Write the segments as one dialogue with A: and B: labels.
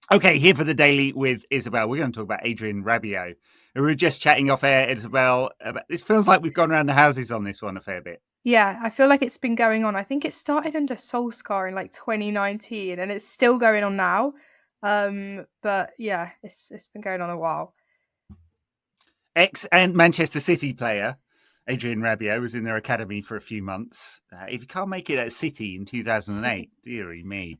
A: Okay, here for the daily with Isabel. We're going to talk about Adrien Rabiot. We were just chatting off air, Isabel. This feels like we've gone around the houses on this one a fair bit.
B: Yeah, I feel like it's been going on. I think it started under Solskjaer in like 2019 and it's still going on now. But yeah, it's been going on a while.
A: Ex and Manchester City player Adrien Rabiot was in their academy for a few months. If you can't make it at City in 2008, dearie me.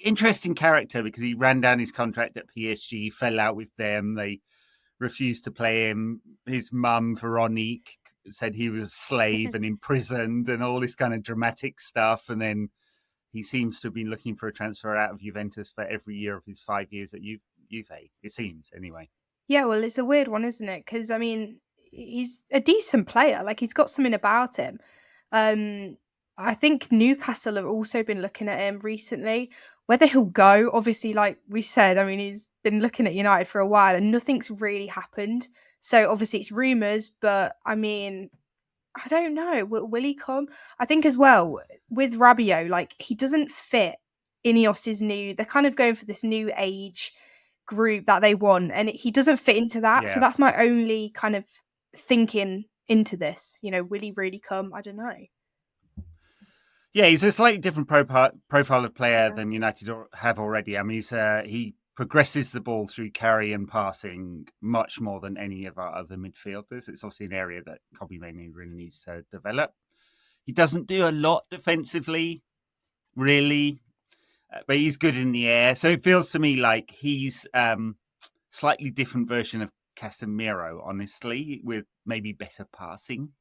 A: Interesting character because he ran down his contract at PSG, fell out with them. They refused to play him. His mum, Veronique, said he was a slave and imprisoned and all this kind of dramatic stuff. And then he seems to have been looking for a transfer out of Juventus for every year of his 5 years at Juve. It seems, anyway.
B: Yeah, well, it's a weird one, isn't it? Because I mean, he's a decent player. Like he's got something about him. Um, I think Newcastle have also been looking at him recently. Whether he'll go, obviously, like we said, I mean, he's been looking at United for a while and nothing's really happened. So obviously, it's rumours, but I mean, I don't know. Will he come? I think as well with Rabiot, like he doesn't fit Ineos's new. They're kind of going for this new age group that they want, and he doesn't fit into that. So
A: Yeah.
B: that's my only kind of thinking into this. You know, will he really come? I don't know.
A: Yeah, he's a slightly different profile of player
B: Yeah.
A: than United have already. I mean, he progresses the ball through carry and passing much more than any of our other midfielders. It's obviously an area that Kobe Mainoo really needs to develop. He doesn't do a lot defensively, really, but he's good in the air. So it feels to me like he's slightly different version of Casemiro, honestly, with maybe better passing.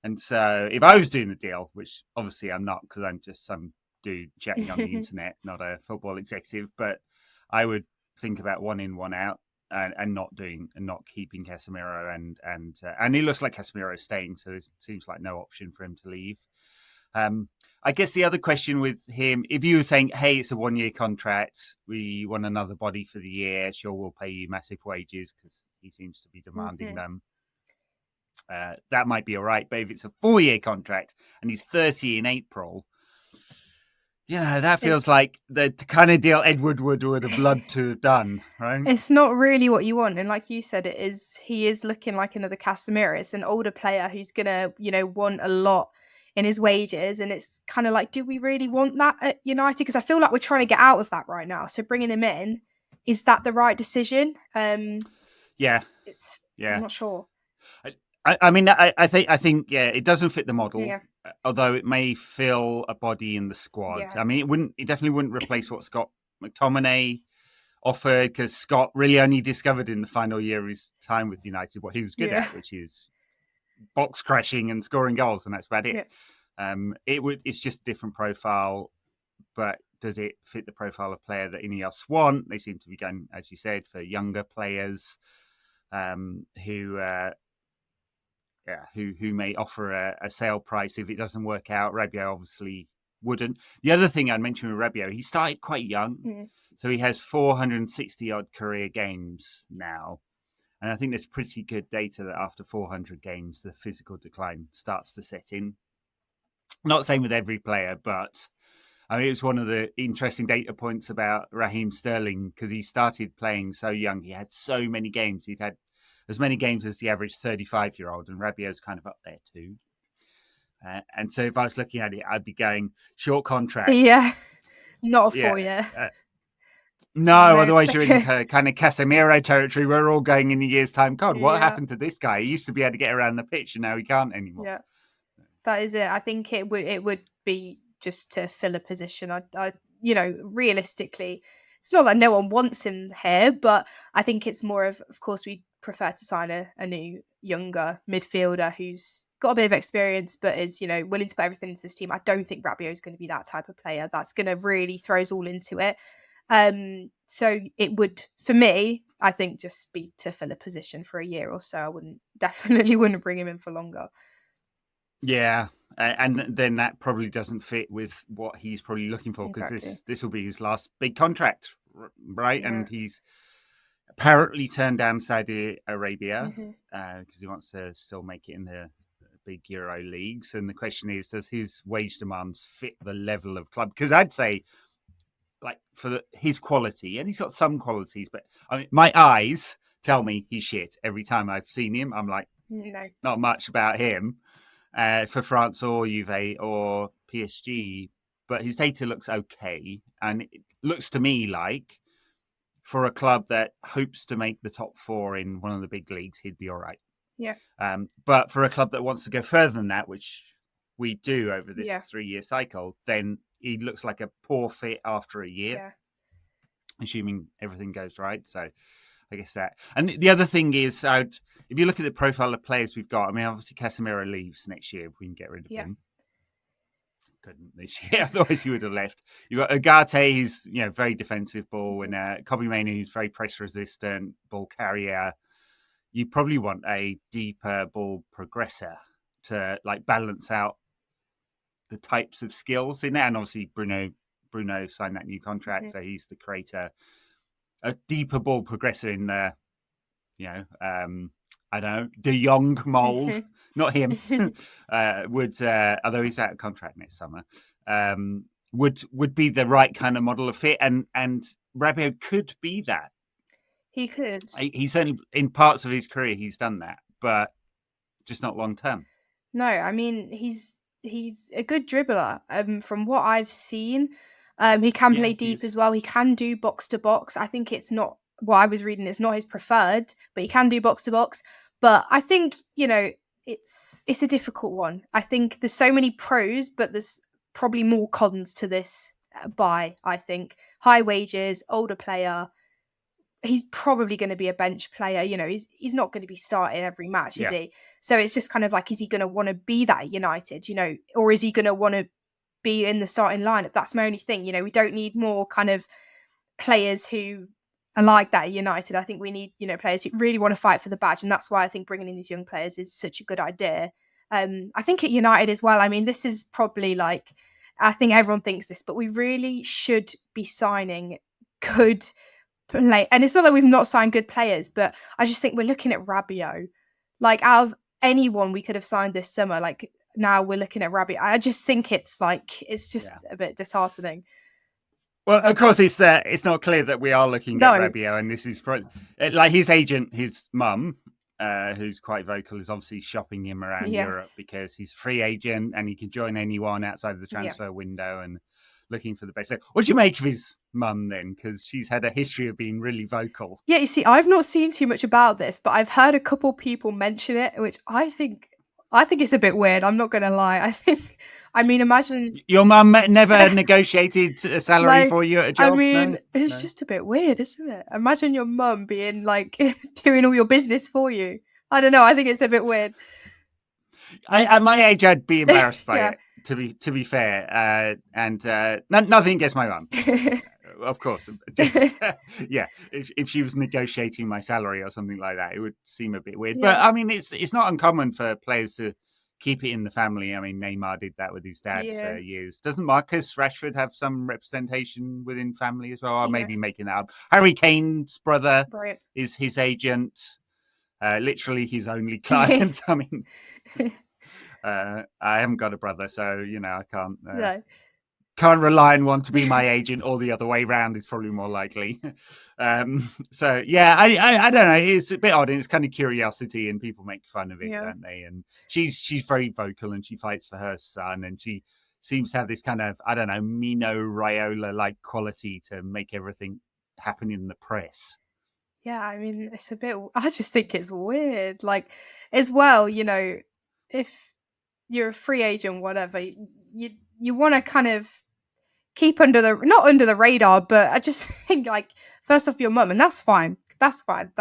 A: And so if I was doing a deal, which obviously I'm not because I'm just some dude chatting on the internet, not a football executive, but I would think about one in, one out. And not keeping Casemiro and he looks like Casemiro is staying, so it seems like no option for him to leave. I guess the other question with him, if you were saying, hey, it's a 1 year contract, we want another body for the year, sure, we'll pay you massive wages because he seems to be demanding them. That might be all right. But if it's a 4 year contract and he's 30 in April, that feels
B: It's
A: like the kind of deal Ed Woodward would have loved to have done, right?
B: it's not really what you want, and like you said, he is looking like another Casemiro. It's an older player who's gonna want a lot in his wages, and it's kind of like, do we really want that at United? Because I feel like we're trying to get out of that right now. So bringing him in, is that the right decision?
A: Yeah,
B: It's I'm
A: yeah.
B: not sure.
A: I mean, I think, yeah, it doesn't fit the model,
B: Yeah,
A: although it may fill a body in the squad.
B: yeah,
A: I mean, it definitely wouldn't replace what Scott McTominay offered because Scott really only discovered in the final year of his time with United what he was good
B: yeah,
A: at, which is box crashing and scoring goals, and that's about it.
B: yeah.
A: It's just a different profile, but does it fit the profile of player that Ineos want? They seem to be going, as you said, for younger players who may offer a sale price if it doesn't work out. Rabiot obviously wouldn't. The other thing I'd mention with Rabiot, he started quite young,
B: Mm.
A: so he has 460 odd career games now. And I think there's pretty good data that after 400 games, the physical decline starts to set in. Not the same with every player, but I mean, it was one of the interesting data points about Raheem Sterling because he started playing so young. He had so many games. He'd had as many games as the average 35-year-old, and Rabiot's kind of up there too. And so if I was looking at it, I'd be going short contract.
B: Yeah, not a
A: Yeah.
B: 4 year.
A: No,
B: No,
A: otherwise you're in kind of Casemiro territory. We're all going in a year's time. God, what
B: yeah,
A: happened to this guy? He used to be able to get around the pitch, and now he can't anymore.
B: yeah. That is it. I think it would be just to fill a position. Realistically, it's not that no one wants him here, but I think it's more of course, we prefer to sign a new younger midfielder who's got a bit of experience, but is willing to put everything into this team. I don't think Rabiot is going to be that type of player that's going to really throw us all into it. So it would, for me, I think, just be to fill a position for a year or so. I definitely wouldn't bring him in for longer.
A: Yeah, and then that probably doesn't fit with what he's probably looking for because
B: Exactly.
A: this will be his last big contract, right?
B: Yeah.
A: And he's apparently turned down Saudi Arabia
B: Hmm.
A: because he wants to still make it in the big Euro leagues. And the question is, does his wage demands fit the level of club? Because I'd say like for his quality, and he's got some qualities, but I mean, my eyes tell me he's shit every time I've seen him. I'm like,
B: No.
A: not much about him for France or Juve or PSG, but his data looks okay, and it looks to me like for a club that hopes to make the top 4 in one of the big leagues, he'd be all right.
B: Yeah.
A: But for a club that wants to go further than that, which we do over this
B: Yeah.
A: 3-year cycle, then he looks like a poor fit after a year, assuming everything goes right. So I guess that. And the other thing is, if you look at the profile of players we've got, I mean, obviously Casemiro leaves next year if we can get rid of him. Couldn't this year, otherwise he would have left. You've got Ugarte, who's very defensive ball winner. Kobbie Mainoo, who's very press resistant, ball carrier. You probably want a deeper ball progressor to like balance out the types of skills in there. And obviously Bruno signed that new contract, so he's the creator. A deeper ball progressor in the, I don't know, De Jong mold, not him. Would although he's out of contract next summer, would be the right kind of model of fit, and Rabiot could be that.
B: He could.
A: He's only in parts of his career he's done that, but just not long term.
B: No, I mean he's a good dribbler. From what I've seen, he can play deep as well. He can do box to box. I think it's not what I was reading. It's not his preferred, but he can do box to box. But I think it's a difficult one. I think there's so many pros, but there's probably more cons to this. I think high wages, older player. He's probably going to be a bench player. He's not going to be starting every match, is he? So it's just kind of like, is he going to want to be that at United, or is he going to want to be in the starting lineup? That's my only thing. We don't need more kind of players who are like that at United. I think we need, players who really want to fight for the badge. And that's why I think bringing in these young players is such a good idea. I think at United as well, I mean, this is probably like, I think everyone thinks this, but we really should be signing good play. And it's not that we've not signed good players, but I just think we're looking at Rabiot. Like, out of anyone we could have signed this summer, like now we're looking at Rabiot. I just think it's just a bit disheartening.
A: Well, of course, it's not clear that we are looking at Rabiot, and this is like his agent, his mum, who's quite vocal, is obviously shopping him around Europe because he's a free agent and he can join anyone outside of the transfer window and looking for the best. So what do you make of his mum then? Because she's had a history of being really vocal.
B: Yeah, you see, I've not seen too much about this, but I've heard a couple people mention it, which I think it's a bit weird. I'm not going to lie. Imagine
A: your mum never negotiated a salary for you at a job.
B: It's just a bit weird, isn't it? Imagine your mum being like doing all your business for you. I don't know. I think it's a bit weird.
A: At my age, I'd be embarrassed by it. To be fair, and nothing against my mum, of course. Just, if she was negotiating my salary or something like that, it would seem a bit weird. Yeah. But I mean, it's not uncommon for players to keep it in the family. I mean, Neymar did that with his dad for years. Doesn't Marcus Rashford have some representation within family as well? Or maybe making that up. Harry Kane's brother is his agent, literally his only client. I mean. I haven't got a brother, so I can't rely on one to be my agent, or the other way around is probably more likely. So yeah, I don't know. It's a bit odd, and it's kind of curiosity, and people make fun of it, don't they? And she's very vocal, and she fights for her son, and she seems to have this kind of, I don't know, Mino Raiola like quality to make everything happen in the press.
B: Yeah, I mean, it's a bit. I just think it's weird. Like, as well, if you're a free agent, whatever, you want to kind of keep not under the radar, but I just think, like, first off, your mum, and that's fine. That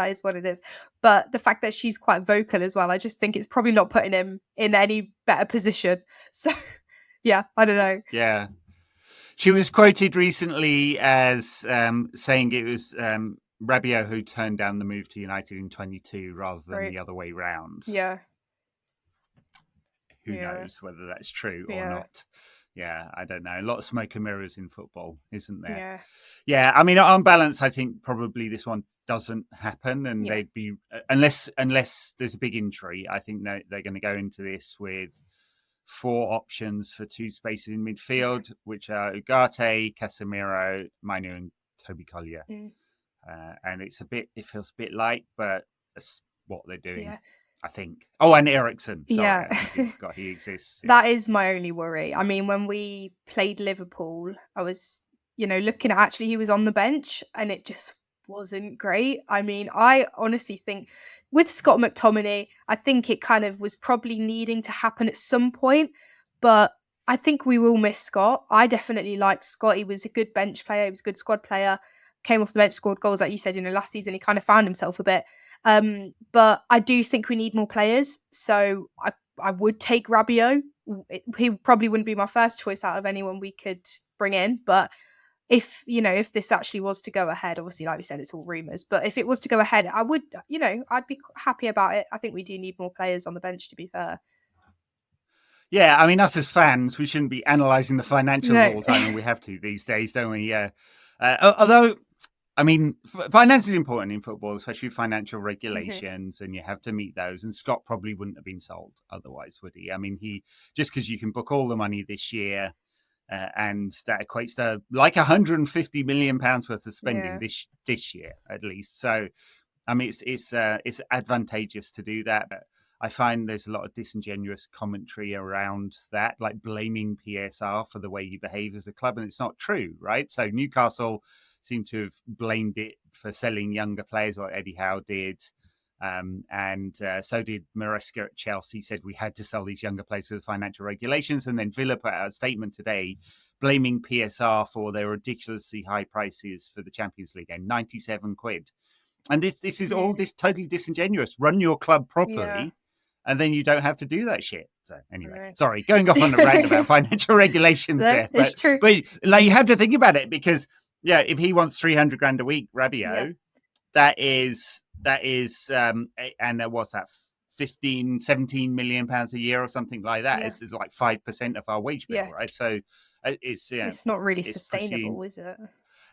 B: is what it is. But the fact that she's quite vocal as well, I just think it's probably not putting him in any better position. So, yeah, I don't know.
A: Yeah. She was quoted recently as saying it was Rabiot who turned down the move to United in 22 rather than the other way round.
B: Yeah.
A: Who knows whether that's true or not? Yeah, I don't know. A lot of smoke and mirrors in football, isn't there? Yeah. I mean, on balance, I think probably this one doesn't happen, and they'd be unless there's a big injury. I think they're going to go into this with 4 options for 2 spaces in midfield, which are Ugarte, Casemiro, Mainu, and Toby Collier. And it feels a bit light, but that's what they're doing, I think. Oh, and Eriksen. Sorry, I completely forgot he exists.
B: That is my only worry. I mean, when we played Liverpool, I was, looking at actually he was on the bench and it just wasn't great. I mean, I honestly think with Scott McTominay, I think it kind of was probably needing to happen at some point, but I think we will miss Scott. I definitely liked Scott. He was a good bench player. He was a good squad player. Came off the bench, scored goals, like you said, last season he kind of found himself a bit. But I do think we need more players. So I would take Rabiot. He probably wouldn't be my first choice out of anyone we could bring in. But if this actually was to go ahead, obviously, like we said, it's all rumours. But if it was to go ahead, I would, I'd be happy about it. I think we do need more players on the bench, to be fair.
A: Yeah, I mean, us as fans, we shouldn't be analysing the financials all the time, and we have to these days, don't we? Yeah. Although, I mean, finance is important in football, especially financial regulations, and you have to meet those. And Scott probably wouldn't have been sold otherwise, would he? I mean, just because you can book all the money this year, and that equates to like £150 million worth of spending this year at least. So, I mean, it's advantageous to do that. But I find there's a lot of disingenuous commentary around that, like blaming PSR for the way you behave as a club, and it's not true, right? So Newcastle seem to have blamed it for selling younger players, or Eddie Howe did. And so did Maresca at Chelsea, said we had to sell these younger players to the financial regulations. And then Villa put out a statement today blaming PSR for their ridiculously high prices for the Champions League game, 97 quid. And this is all this totally disingenuous. Run your club properly, and then you don't have to do that shit. So anyway, sorry, going off on a rant about financial regulations there.
B: It's true.
A: But like, you have to think about it, because if he wants 300 grand a week, Rabiot, that is and what's that, 15, 17 million pounds a year or something like that. It's like 5% of our wage bill, right? So it's
B: not really sustainable, is it?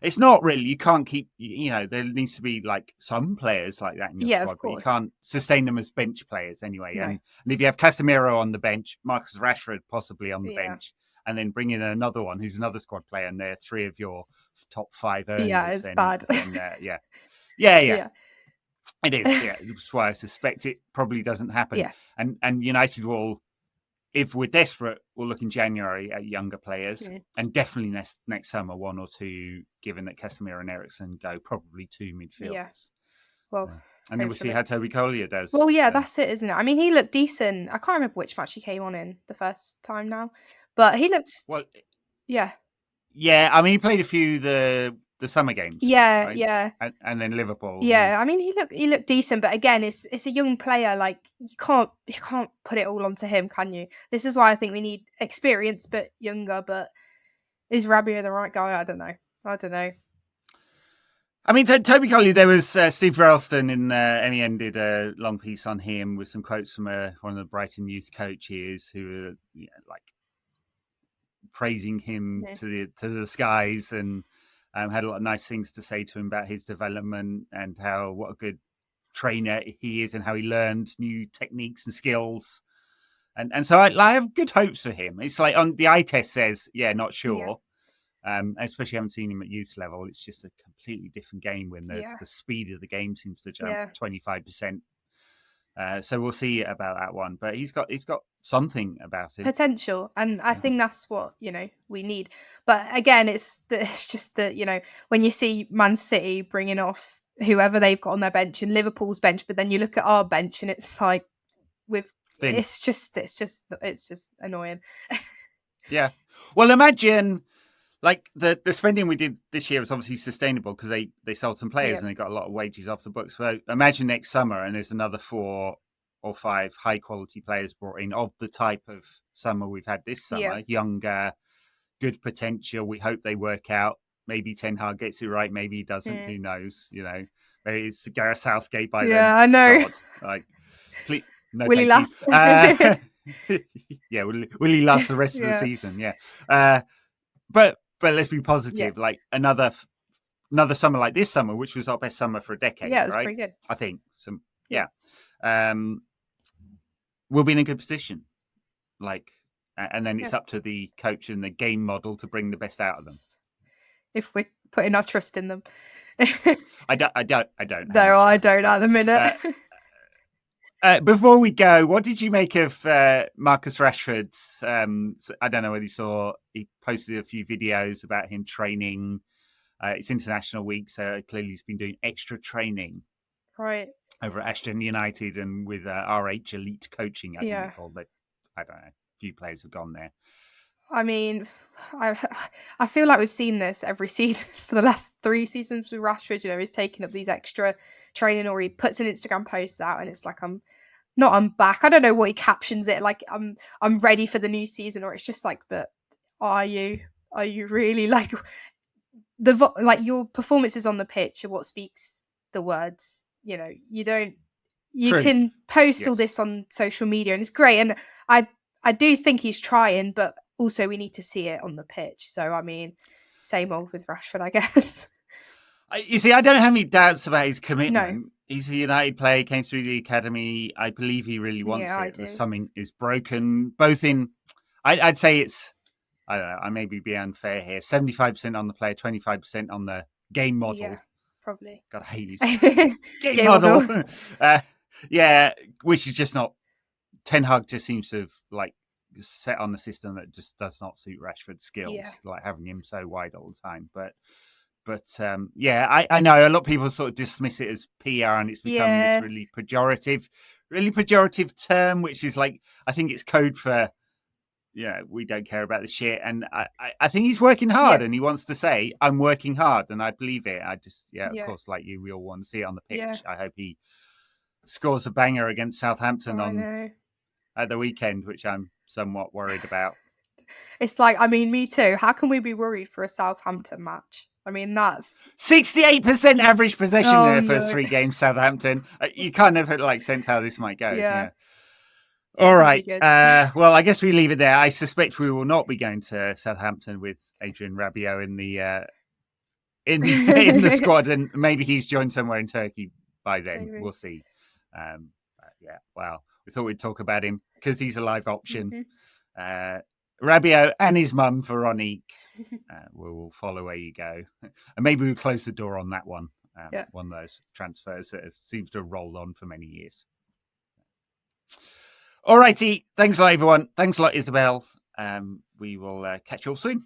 A: It's not really. You can't keep, there needs to be like some players like that in your squad, but you can't sustain them as bench players anyway. No. And if you have Casemiro on the bench, Marcus Rashford possibly on the bench, and then bring in another one who's another squad player, and they're 3 of your top 5 earners.
B: Yeah, it's bad.
A: Yeah. It is. Yeah, that's why I suspect it probably doesn't happen.
B: Yeah.
A: And United will, if we're desperate, we'll look in January at younger players, and definitely next summer 1 or 2, given that Casemiro and Eriksen go, probably 2 midfielders.
B: Yeah. Well,
A: and then we'll see how Toby Collier does.
B: Well, that's it, isn't it? I mean, he looked decent. I can't remember which match he came on in the first time now, but he looked.
A: Well,
B: yeah.
A: I mean, he played a few the summer games.
B: Yeah,
A: right?
B: yeah.
A: And then Liverpool.
B: Yeah, I mean, he looked decent, but again, it's a young player. Like, you can't put it all onto him, can you? This is why I think we need experience, but younger. But is Rabiot the right guy? I don't know.
A: I mean, Toby Collier, there was Steve Ralston in MEN did a long piece on him with some quotes from one of the Brighton youth coaches who were like praising him to the skies, and had a lot of nice things to say to him about his development and what a good trainer he is and how he learned new techniques and skills. And so I have good hopes for him. It's like on the eye test says, not sure. Especially haven't seen him at youth level. It's just a completely different game when the speed of the game seems to jump 25%. So we'll see about that one. But he's got something about him.
B: Potential. And I think that's what, we need. But again, it's just that, when you see Man City bringing off whoever they've got on their bench and Liverpool's bench, but then you look at our bench and it's like it's just annoying.
A: Yeah. Well, imagine like the spending we did this year was obviously sustainable because they sold some players and they got a lot of wages off the books. So imagine next summer and there's another 4 or 5 high quality players brought in of the type of summer we've had this summer. Younger, good potential. We hope they work out. Maybe Ten Hag gets it right. Maybe he doesn't. Who knows? Maybe it's Gareth Southgate by then.
B: Yeah, I know.
A: God. Like, please, no,
B: will he last?
A: Will he last the rest of the season? Yeah. But let's be positive. Like another summer like this summer, which was our best summer for a decade.
B: Yeah, it was
A: right?
B: pretty good.
A: I think. We'll be in a good position. Like and then it's up to the coach and the game model to bring the best out of them.
B: If we're putting our trust in them.
A: I don't.
B: No, I don't at the minute.
A: Before we go, what did you make of Marcus Rashford's? I don't know whether you saw. He posted a few videos about him training. It's International Week, so clearly he's been doing extra training,
B: right,
A: over at Ashton United and with RH Elite Coaching. I think they called it. I don't know. A few players have gone there.
B: I mean, I feel like we've seen this every season for the last 3 seasons with Rashford. You know, he's taking up these extra training, or he puts an Instagram post out, and it's like, I'm back. I don't know what he captions it like. I'm ready for the new season, or it's just like, but are you really like your performances on the pitch are what speaks the words. You know, you
A: True.
B: can post all this on social media, and it's great, and I do think he's trying, but also we need to see it on the pitch. So I mean, same old with Rashford, I guess.
A: You see, I don't have any doubts about his commitment.
B: No.
A: He's a United player, came through the academy. I believe he really wants it. There's something is broken, both in, I'd say it's, I don't know, I maybe be unfair here, 75% on the player, 25% on the game model.
B: Yeah, probably.
A: God, I hate his game model. Which is just not, Ten Hag just seems to have like set on the system that just does not suit Rashford's skills, like having him so wide all the time. But I know a lot of people sort of dismiss it as PR, and it's become this really pejorative term, which is like, I think it's code for, we don't care about the shit. And I think he's working hard, and he wants to say, I'm working hard, and I believe it. I just, of course, like you, we all want to see it on the pitch. Yeah. I hope he scores a banger against Southampton at the weekend, which I'm somewhat worried about.
B: It's like, I mean, me too. How can we be worried for a Southampton match? I mean, that's
A: 68% average possession in their first 3 games, Southampton. You kind of like sense how this might go. Yeah. All right. Well, I guess we leave it there. I suspect we will not be going to Southampton with Adrien Rabiot in the squad, and maybe he's joined somewhere in Turkey by then. Maybe. We'll see. Well, we thought we'd talk about him because he's a live option. Rabiot and his mum, Veronique, will follow where you go. And maybe we'll close the door on that one. One of those transfers that seems to have rolled on for many years. All righty. Thanks a lot, everyone. Thanks a lot, Isabel. We will catch you all soon.